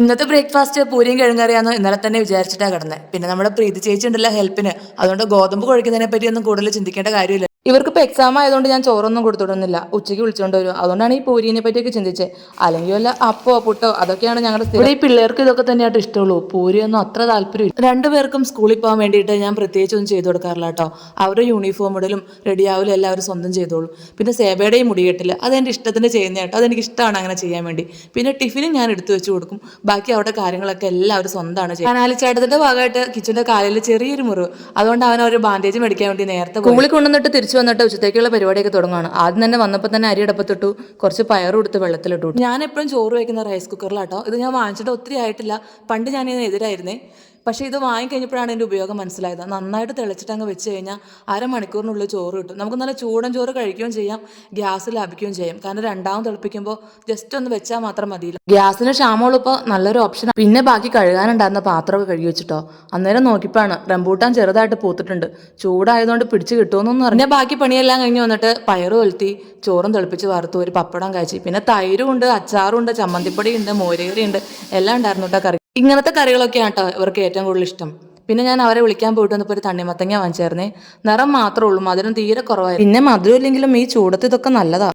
ഇന്നത്തെ ബ്രേക്ക്ഫാസ്റ്റ് പൂരിയും കിഴങ്ങറിയാന്ന് ഇന്നലെ തന്നെ വിചാരിച്ചിട്ടാ കിടന്നത്. പിന്നെ നമ്മുടെ പ്രീതി ചേച്ചി ഉണ്ടല്ലോ ഹെൽപ്പിന്. അതുകൊണ്ട് ഗോതമ്പ് കുഴക്കുന്നതിനെ പറ്റി ഒന്നും കൂടുതൽ ചിന്തിക്കേണ്ട കാര്യമില്ല. ഇവർക്കിപ്പോൾ എക്സാം ആയതുകൊണ്ട് ഞാൻ ചോറൊന്നും കൊടുത്തുവിടുന്നില്ല. ഉച്ചയ്ക്ക് വിളിച്ചുകൊണ്ട് വരും. അതുകൊണ്ടാണ് ഈ പൂരീനെ പറ്റിയൊക്കെ ചിന്തിച്ചത്. അല്ലെങ്കിൽ വല്ല അപ്പോ പുട്ടോ അതൊക്കെയാണ് ഞങ്ങളുടെ സ്ഥിരം. ഇവിടെ ഈ പിള്ളേർക്ക് ഇതൊക്കെ തന്നെയായിട്ട് ഇഷ്ടമുള്ളൂ. പൂരിയൊന്നും അത്ര താല്പര്യമില്ല. രണ്ടുപേർക്കും സ്കൂളിൽ പോകാൻ വേണ്ടിയിട്ട് ഞാൻ പ്രത്യേകിച്ചൊന്നും ചെയ്തു കൊടുക്കാറില്ല കേട്ടോ. അവരുടെ യൂണിഫോം ഇടലും റെഡിയാവലും എല്ലാവരും സ്വന്തം ചെയ്തോളൂ. പിന്നെ സേബയുടെയും മുടി കെട്ടില്ല, അതെൻ്റെ ഇഷ്ടത്തിന് ചെയ്യുന്ന കേട്ടോ. അതെനിക്ക് ഇഷ്ടമാണ് അങ്ങനെ ചെയ്യാൻ വേണ്ടി. പിന്നെ ടിഫിനും ഞാൻ എടുത്തു വെച്ച് കൊടുക്കും. ബാക്കി അവിടെ കാര്യങ്ങളൊക്കെ എല്ലാവരും സ്വന്തമാണ് ചെയ്യുന്നത്. അനാലിച്ചേട്ടത്തിൻ്റെ ഭാഗമായിട്ട് കിച്ചൻ്റെ കാലിൽ ചെറിയൊരു മുറിവ്, അതുകൊണ്ട് അവൻ ഒരു ബാൻഡേജ് മേടിക്കാൻ വേണ്ടി നേരത്തെ സ്കൂളിൽ കൊണ്ടുവന്നിട്ട് തിരിച്ചു വന്നിട്ട് ഉച്ചത്തേക്കുള്ള പരിപാടിയൊക്കെ തുടങ്ങുകയാണ്. ആദ്യം തന്നെ വന്നപ്പോൾ തന്നെ അരി അടപ്പത്തിട്ടു, കുറച്ച് പയറും എടുത്ത് വെള്ളത്തിലിട്ടു. ഞാൻ എപ്പോഴും ചോറ് വയ്ക്കുന്ന റൈസ് കുക്കറിലാട്ടോ. ഇത് ഞാൻ വാങ്ങിച്ചിട്ട് ഒത്തിരി ആയിട്ടില്ല. പണ്ട് ഞാൻ ഇതിന് എതിരായിരുന്നേ. പക്ഷേ ഇത് വാങ്ങിക്കഴിഞ്ഞപ്പോഴാണ് ഇതിൻ്റെ ഉപയോഗം മനസ്സിലായത്. നന്നായിട്ട് തിളച്ചിട്ട് അങ്ങ് വെച്ച് കഴിഞ്ഞാൽ അരമണിക്കൂറിനുള്ളിൽ ചോറ് കിട്ടും. നമുക്ക് നല്ല ചൂടൻ ചോറ് കഴിക്കുകയും ചെയ്യാം, ഗ്യാസ് ലാഭിക്കുകയും ചെയ്യാം. കാരണം രണ്ടാമത് തിളപ്പിക്കുമ്പോൾ ജസ്റ്റ് ഒന്ന് വെച്ചാൽ മാത്രം മതിയില്ല. ഗ്യാസിന് ക്ഷാമമുള്ളപ്പോൾ നല്ലൊരു ഓപ്ഷനാണ്. പിന്നെ ബാക്കി കഴുകാനുണ്ടായിരുന്ന പാത്രമൊക്കെ കഴുകി വെച്ചിട്ടോ. അന്നേരം നോക്കിയപ്പോഴാണ് റംബൂട്ടാൻ ചെറുതായിട്ട് പൂത്തിട്ടുണ്ട്. ചൂടായതുകൊണ്ട് പിടിച്ച് കിട്ടുമെന്നൊന്നും അറിഞ്ഞാൽ ബാക്കി പണിയെല്ലാം കഴിഞ്ഞ് വന്നിട്ട് പയറ് കൊളുത്തി ചോറും തിളപ്പിച്ച് വറുത്തു, ഒരു പപ്പടം കാച്ചി, പിന്നെ തൈരും ഉണ്ട്, അച്ചാറും ഉണ്ട്, ചമ്മന്തിപ്പൊടി ഉണ്ട്, മോരേറി ഉണ്ട്, എല്ലാം ഉണ്ടായിരുന്നു കേട്ടോ കറി. ഇങ്ങനത്തെ കറികളൊക്കെയാണ് കേട്ടോ ഇവർക്ക് ഏറ്റവും കൂടുതൽ ഇഷ്ടം. പിന്നെ ഞാൻ അവരെ വിളിക്കാൻ പോയിട്ട് വന്നപ്പോൾ ഒരു തണ്ണിമത്തങ്ങ വാങ്ങിച്ചായിരുന്നേ. നിറം മാത്രമേ ഉള്ളൂ, മധുരം തീരെ കുറവായിരുന്നു. പിന്നെ മധുരം ഇല്ലെങ്കിലും ഈ ചൂടത്ത് ഇതൊക്കെ നല്ലതാണ്.